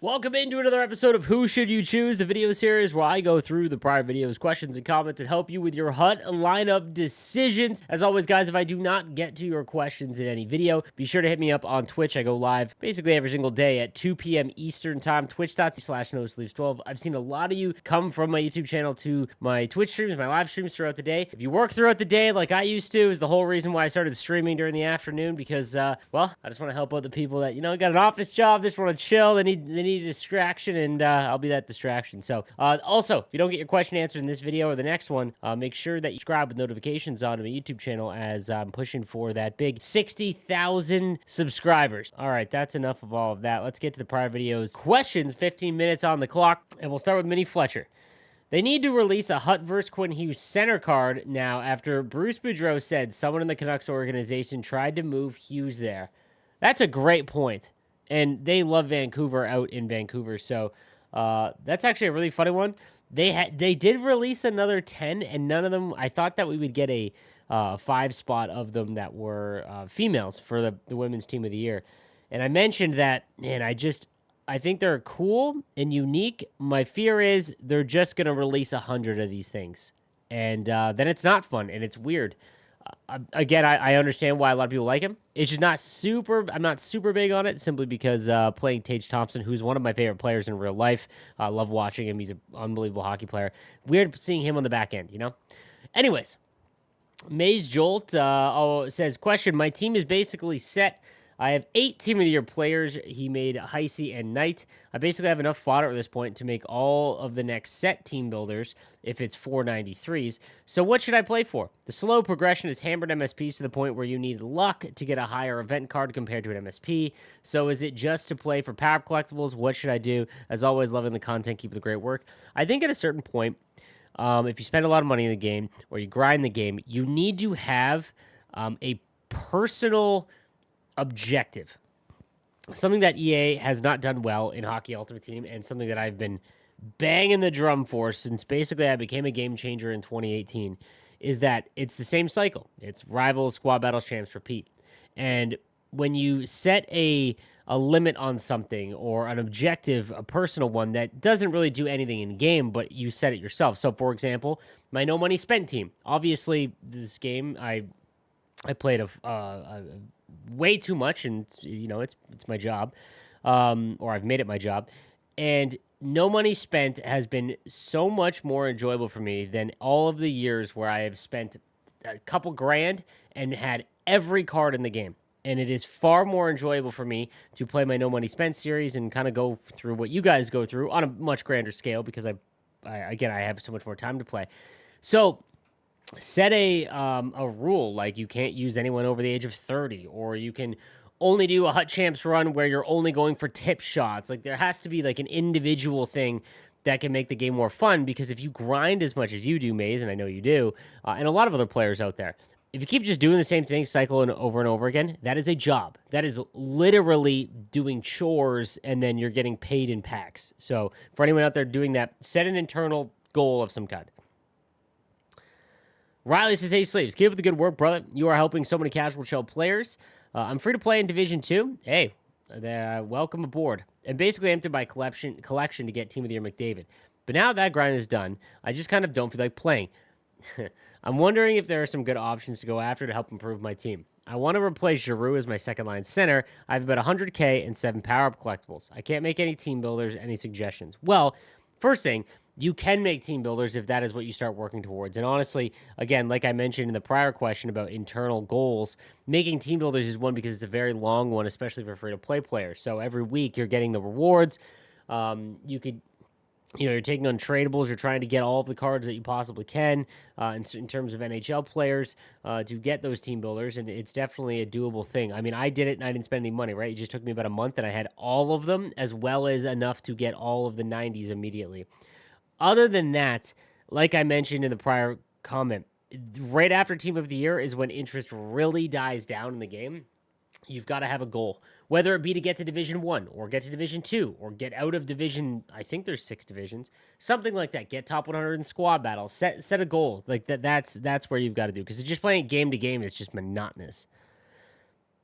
Welcome into another episode of Who Should You Choose, the video series where I go through the prior videos, questions, and comments and help you with your HUT lineup decisions. As always, guys, if I do not get to your questions in any video, be sure to hit me up on Twitch. I go live basically every single day at 2 p.m. Eastern Time, twitch.tv/nosleeves12. I've seen a lot of you come from my YouTube channel to my Twitch streams, my live streams throughout the day. If you work throughout the day like I used to, is the whole reason why I started streaming during the afternoon because, well, I just want to help out the people that, got an office job, just want to chill, they need a distraction, and I'll be that distraction. So also, if you don't get your question answered in this video or the next one, make sure that you subscribe with notifications on my YouTube channel as I'm pushing for that big 60,000 subscribers. All right, that's enough of all of that. Let's get to the prior videos. Questions, 15 minutes on the clock, and we'll start with Mini Fletcher. They need to release a Hut vs. Quinn Hughes center card now after Bruce Boudreau said someone in the Canucks organization tried to move Hughes there. That's a great point. And they love Vancouver out in Vancouver, so that's actually a really funny one. They did release another 10, and none of them. I thought that we would get a 5 spot of them that were females for the women's team of the year. And I mentioned that, and I think they're cool and unique. My fear is they're just gonna release 100 of these things, and then it's not fun and it's weird. Again, I understand why a lot of people like him. It's just not super. I'm not super big on it simply because playing Tage Thompson, who's one of my favorite players in real life. I love watching him. He's an unbelievable hockey player. Weird seeing him on the back end, Anyways, Maze Jolt says, question, my team is basically set. I have 8 Team of the Year players. He made Heisey and Knight. I basically have enough fodder at this point to make all of the next set team builders if it's 493s. So what should I play for? The slow progression is hammered MSPs to the point where you need luck to get a higher event card compared to an MSP. So is it just to play for power collectibles? What should I do? As always, loving the content. Keep the great work. I think at a certain point, if you spend a lot of money in the game or you grind the game, you need to have a personal objective, something that EA has not done well in Hockey Ultimate Team, and something that I've been banging the drum for since basically I became a game changer in 2018, is that it's the same cycle. It's rivals, squad battles, champs, repeat. And when you set a limit on something or an objective, a personal one that doesn't really do anything in game, but you set it yourself. So, for example, my no money spent team. Obviously, this game I played way too much, and it's my job, or I've made it my job, and no money spent has been so much more enjoyable for me than all of the years where I have spent a couple grand and had every card in the game. And it is far more enjoyable for me to play my no money spent series and kind of go through what you guys go through on a much grander scale because I have so much more time to play. So set a rule like you can't use anyone over the age of 30, or you can only do a Hut Champs run where you're only going for tip shots. Like there has to be like an individual thing that can make the game more fun, because if you grind as much as you do, Maze, and I know you do, and a lot of other players out there, if you keep just doing the same thing cycle and over again, that is a job. That is literally doing chores, and then you're getting paid in packs. So for anyone out there doing that, set an internal goal of some kind. Riley says, hey, Sleeves, keep up the good work, brother. You are helping so many casual shell players. I'm free to play in Division 2. Hey, welcome aboard. And basically emptied my collection to get Team of the Year McDavid. But now that grind is done, I just kind of don't feel like playing. I'm wondering if there are some good options to go after to help improve my team. I want to replace Giroux as my second-line center. I have about 100K and 7 power-up collectibles. I can't make any team builders. Any suggestions? Well, first thing, you can make team builders if that is what you start working towards. And honestly, again, like I mentioned in the prior question about internal goals, making team builders is one because it's a very long one, especially for free-to-play players. So every week you're getting the rewards. You're taking on tradables. You're trying to get all of the cards that you possibly can in terms of NHL players to get those team builders, and it's definitely a doable thing. I mean, I did it, and I didn't spend any money, right? It just took me about a month, and I had all of them, as well as enough to get all of the 90s immediately. Other than that, like I mentioned in the prior comment, right after Team of the Year is when interest really dies down in the game. You've got to have a goal, whether it be to get to Division 1 or get to Division 2 or get out of Division, I think there's 6 divisions, something like that. Get top 100 in squad battles. Set a goal. Like that's where you've got to do, because just playing game to game is just monotonous.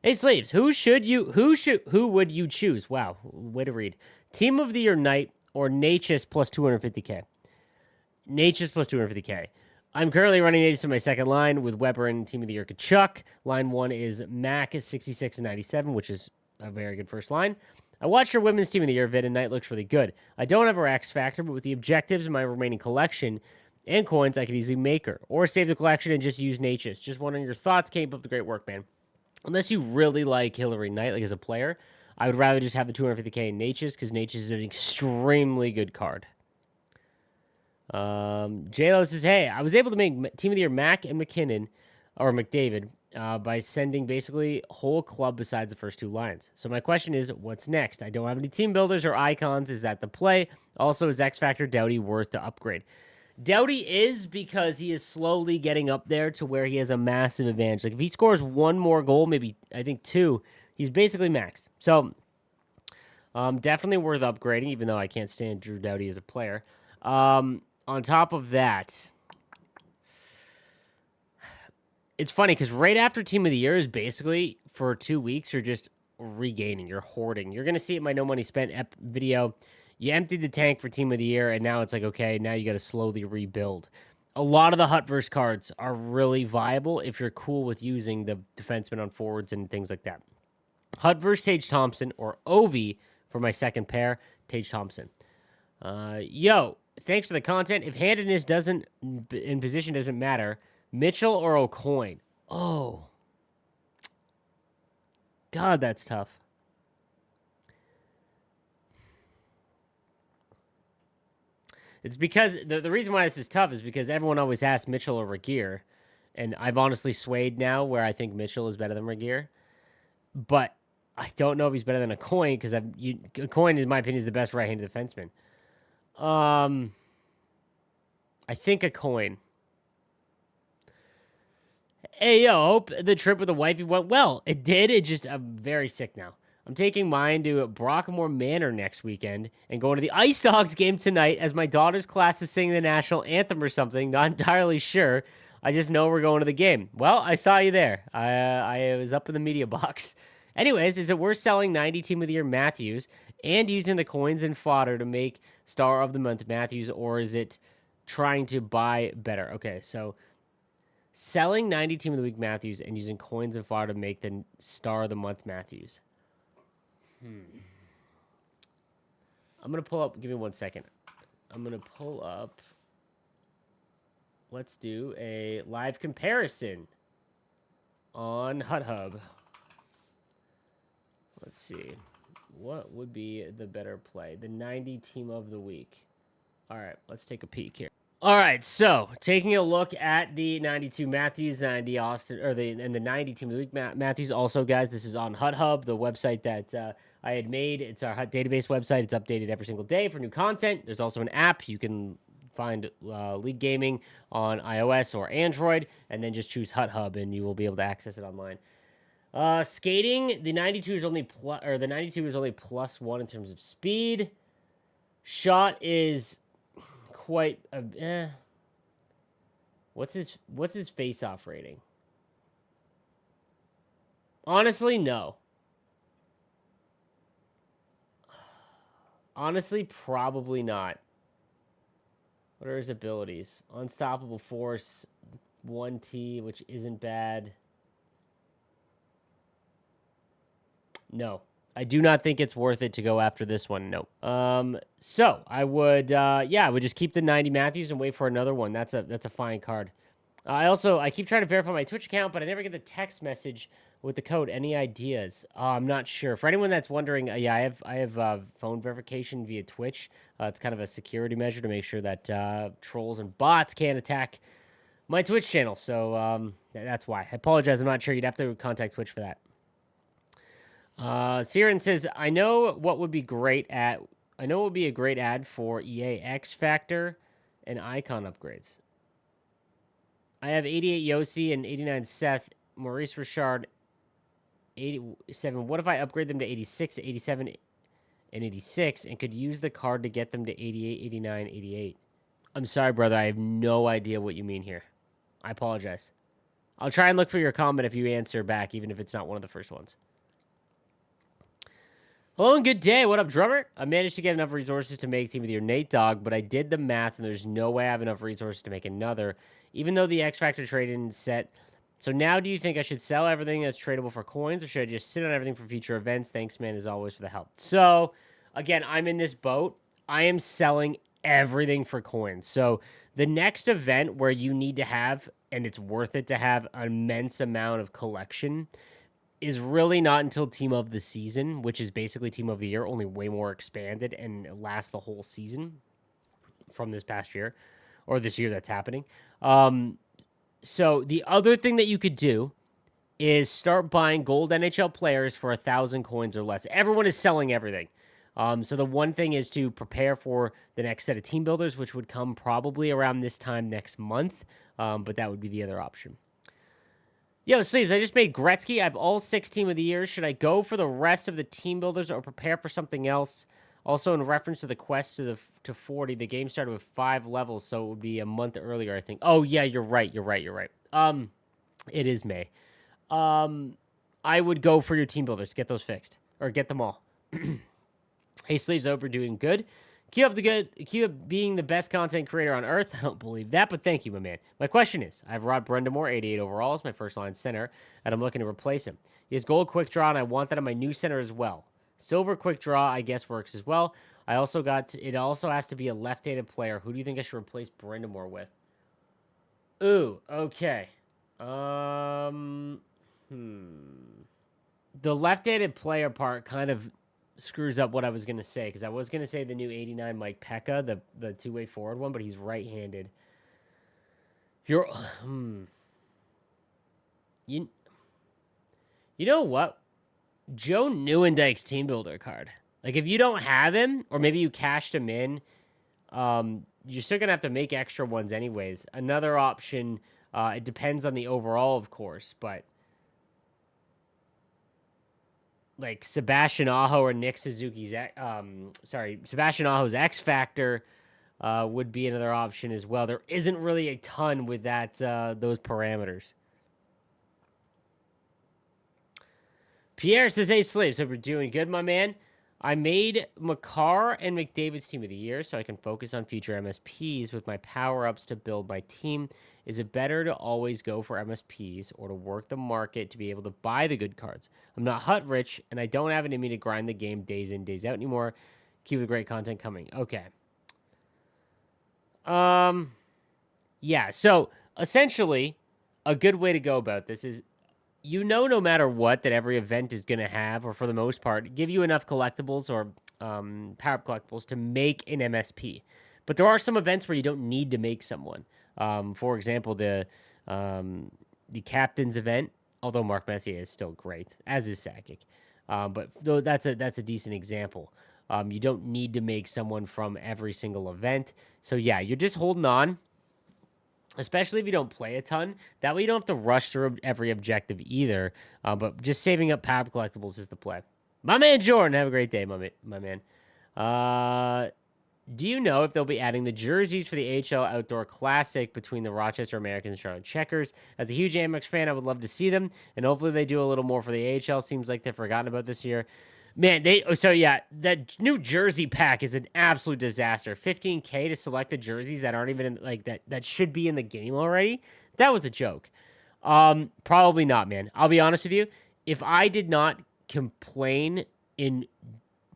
Hey, Sleeves, who would you choose? Wow, way to read. Team of the Year Knight or Natchez plus 250K? Natchez plus 250K. I'm currently running Natchez in my second line with Weber and Team of the Year Kachuk. Line 1 is Mac 66 and 97, which is a very good first line. I watched your women's Team of the Year vid, and Knight looks really good. I don't have her X Factor, but with the objectives in my remaining collection and coins, I could easily make her. Or save the collection and just use Natchez. Just wondering your thoughts. Keep up the great work, man. Unless you really like Hillary Knight, like as a player, I would rather just have the 250K in Natchez, because Natchez is an extremely good card. JLo says, hey, I was able to make Team of the Year Mac and McKinnon, or McDavid, by sending basically whole club besides the first two lines. So my question is, what's next? I don't have any team builders or icons. Is that the play? Also, is X Factor Doughty worth to upgrade? Doughty is, because he is slowly getting up there to where he has a massive advantage. Like if he scores one more goal, maybe I think two, he's basically maxed. So definitely worth upgrading, even though I can't stand Drew Doughty as a player. On top of that, it's funny because right after Team of the Year is basically for 2 weeks, you're just regaining, you're hoarding. You're going to see it in my No Money Spent video. You emptied the tank for Team of the Year, and now it's like, okay, now you got to slowly rebuild. A lot of the Hutverse cards are really viable if you're cool with using the defenseman on forwards and things like that. Hutverse, Tage Thompson, or Ovi for my second pair, Tage Thompson. Yo, thanks for the content. If handedness in position doesn't matter, Mitchell or O'Coin? Oh. God, that's tough. It's because the reason why this is tough is because everyone always asks Mitchell or Regeer, and I've honestly swayed now where I think Mitchell is better than Regeer, but I don't know if he's better than O'Coin because O'Coin, in my opinion, is the best right-handed defenseman. I think O'Coin. Hey, yo, hope the trip with the wifey went well. It did. I'm very sick now. I'm taking mine to Brockmore Manor next weekend and going to the Ice Dogs game tonight as my daughter's class is singing the national anthem or something. Not entirely sure. I just know we're going to the game. Well, I saw you there. I was up in the media box. Anyways, is it worth selling 90 Team of the Year Matthews and using the coins and fodder to make Star of the Month Matthews, or is it trying to buy better? Okay, so selling 90 Team of the Week Matthews and using coins and fodder to make the Star of the Month Matthews. I'm going to pull up. Give me 1 second. I'm going to pull up. Let's do a live comparison on HutHub. Let's see. What would be the better play? The 90 Team of the Week. All right, let's take a peek here. All right, so taking a look at the 92 Matthews, 90 Austin, and the 90 Team of the Week Matthews. Also, guys, this is on HutHub, the website that I had made. It's our Hut database website. It's updated every single day for new content. There's also an app. You can find League Gaming on iOS or Android, and then just choose HutHub, and you will be able to access it online. Skating, the 92 is only +1 in terms of speed. Shot is quite what's his face-off rating? Honestly, no. Honestly, probably not. What are his abilities? Unstoppable Force, 1T, which isn't bad. No. I do not think it's worth it to go after this one. No. So I would, I would just keep the 90 Matthews and wait for another one. That's a fine card. I keep trying to verify my Twitch account, but I never get the text message with the code. Any ideas? I'm not sure. For anyone that's wondering, I have phone verification via Twitch. It's kind of a security measure to make sure that trolls and bots can't attack my Twitch channel. So that's why. I apologize. I'm not sure. You'd have to contact Twitch for that. Siren says, I know what would be a great ad for EA X Factor and Icon upgrades. I have 88 Yossi and 89 Seth, Maurice Richard, 87. What if I upgrade them to 86, 87, and 86 and could use the card to get them to 88, 89, 88? I'm sorry, brother. I have no idea what you mean here. I apologize. I'll try and look for your comment if you answer back, even if it's not one of the first ones. Hello and good day. What up, drummer? I managed to get enough resources to make Team of the Year Nate Dogg, but I did the math and there's no way I have enough resources to make another, even though the X Factor trade-in set. So now do you think I should sell everything that's tradable for coins, or should I just sit on everything for future events? Thanks, man, as always, for the help. So, again, I'm in this boat. I am selling everything for coins. So the next event where you need to have, and it's worth it to have, an immense amount of collection is really not until Team of the Season, which is basically Team of the Year, only way more expanded and it lasts the whole season from this past year or this year that's happening. So the other thing that you could do is start buying gold NHL players for 1,000 coins or less. Everyone is selling everything. So the one thing is to prepare for the next set of team builders, which would come probably around this time next month. But that would be the other option. Yo, Sleeves, I just made Gretzky. I have all 6 Team of the Years. Should I go for the rest of the team builders or prepare for something else? Also, in reference to the quest to 40, the game started with 5 levels, so it would be a month earlier, I think. Oh, yeah, you're right. It is May. I would go for your team builders. Get those fixed. Or get them all. Hey, Sleeves, I hope you're doing good. Keep up being the best content creator on earth. I don't believe that, but thank you, my man. My question is, I have Rod Brind'Amour, 88 overall, as my first line center, and I'm looking to replace him. He has gold quick draw, and I want that on my new center as well. Silver quick draw, I guess, works as well. It also has to be a left-handed player. Who do you think I should replace Brind'Amour with? Ooh, okay. The left-handed player part kind of screws up what I was going to say, because I was going to say the new 89 Mike Pekka, the two-way forward one, but he's right-handed. You know what? Joe Nieuwendyke's team builder card. Like, if you don't have him, or maybe you cashed him in, you're still going to have to make extra ones anyways. Another option, it depends on the overall, of course, but like Sebastian Aho or Nick Suzuki's, Sebastian Aho's X Factor would be another option as well. There isn't really a ton with that those parameters. Pierre says, hey, Slaves, hope you're doing good, my man. I made Makar and McDavid's Team of the Year so I can focus on future MSPs with my power-ups to build my team. Is it better to always go for MSPs or to work the market to be able to buy the good cards? I'm not hut rich, and I don't have it in me to grind the game days in, days out anymore. Keep the great content coming. Okay. Yeah, so essentially, a good way to go about this is, no matter what, that every event is going to have, or for the most part, give you enough collectibles or power-up collectibles to make an MSP. But there are some events where you don't need to make someone. For example, the captain's event, although Mark Messier is still great, as is Sakic. But though that's a decent example. You don't need to make someone from every single event. So yeah, you're just holding on. Especially if you don't play a ton. That way you don't have to rush through every objective either. But just saving up power collectibles is the play. My man Jordan, have a great day, my man. Do you know if they'll be adding the jerseys for the AHL Outdoor Classic between the Rochester Americans and Charlotte Checkers? As a huge Amex fan, I would love to see them. And hopefully they do a little more for the AHL. Seems like they've forgotten about this year. Man, that New Jersey pack is an absolute disaster. $15K to select the jerseys that aren't even that should be in the game already. That was a joke. Probably not, man. I'll be honest with you. If I did not complain in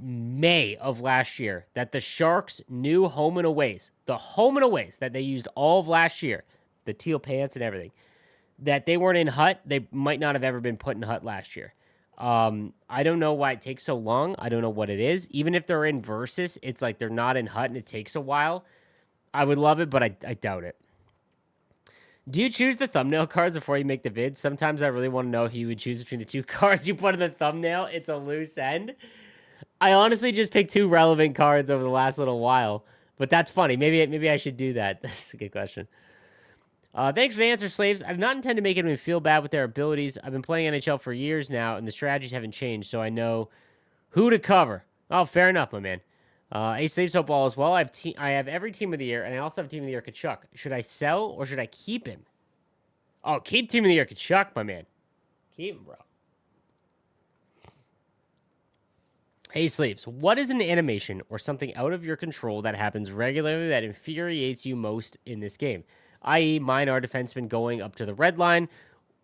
May of last year that the Sharks' new home and aways that they used all of last year, the teal pants and everything, that they weren't in hut, they might not have ever been put in hut last year. I don't know why it takes so long. I don't know what it is. Even if they're in Versus, it's like they're not in hut and it takes a while. I would love it, but I doubt it. Do you choose the thumbnail cards before you make the vid? Sometimes I really want to know who you would choose between the two cards you put in the thumbnail. It's a loose end. I honestly just picked 2 relevant cards over the last little while, but that's funny. Maybe I should do that. That's a good question. Thanks for the answer, Slaves. I do not intend to make anyone feel bad with their abilities. I've been playing NHL for years now, and the strategies haven't changed, so I know who to cover. Oh, fair enough, my man. Ace Slaves hope all as well. I have every Team of the Year, and I also have Team of the Year Kachuk. Should I sell or should I keep him? Oh, keep Team of the Year Kachuk, my man. Keep him, bro. Hey Sleeps, what is an animation or something out of your control that happens regularly that infuriates you most in this game? I.e., mine are defensemen going up to the red line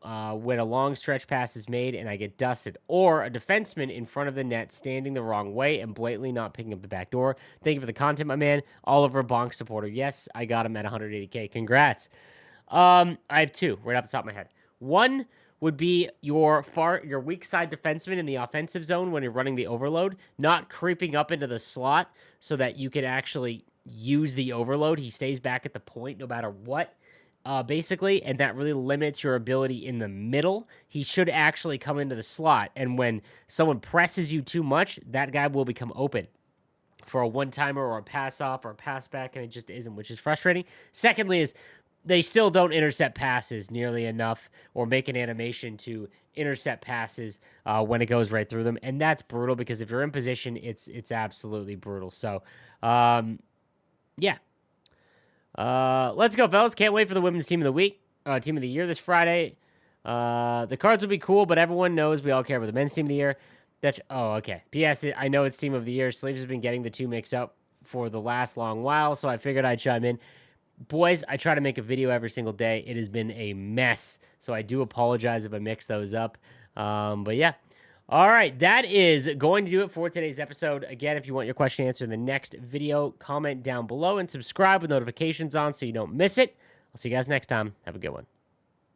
when a long stretch pass is made and I get dusted, or a defenseman in front of the net standing the wrong way and blatantly not picking up the back door. Thank you for the content, my man. Oliver Bonk supporter. Yes, I got him at 180K. Congrats. I have two right off the top of my head. One would be your weak side defenseman in the offensive zone when you're running the overload, not creeping up into the slot so that you can actually use the overload. He stays back at the point no matter what, basically, and that really limits your ability in the middle. He should actually come into the slot, and when someone presses you too much, that guy will become open for a one-timer or a pass-off or a pass-back, and it just isn't, which is frustrating. Secondly is they still don't intercept passes nearly enough or make an animation to intercept passes when it goes right through them. And that's brutal because if you're in position, it's absolutely brutal. So, yeah. Let's go, fellas. Can't wait for the women's team of the week, team of the year this Friday. The cards will be cool, but everyone knows we all care about the men's team of the year. Okay. P.S. I know it's team of the year. Sleeves has been getting the two mixed up for the last long while, so I figured I'd chime in. Boys, I try to make a video every single day. It has been a mess, so I do apologize if I mix those up. But yeah. All right, that is going to do it for today's episode. Again, if you want your question answered in the next video, comment down below and subscribe with notifications on so you don't miss it. I'll see you guys next time. Have a good one.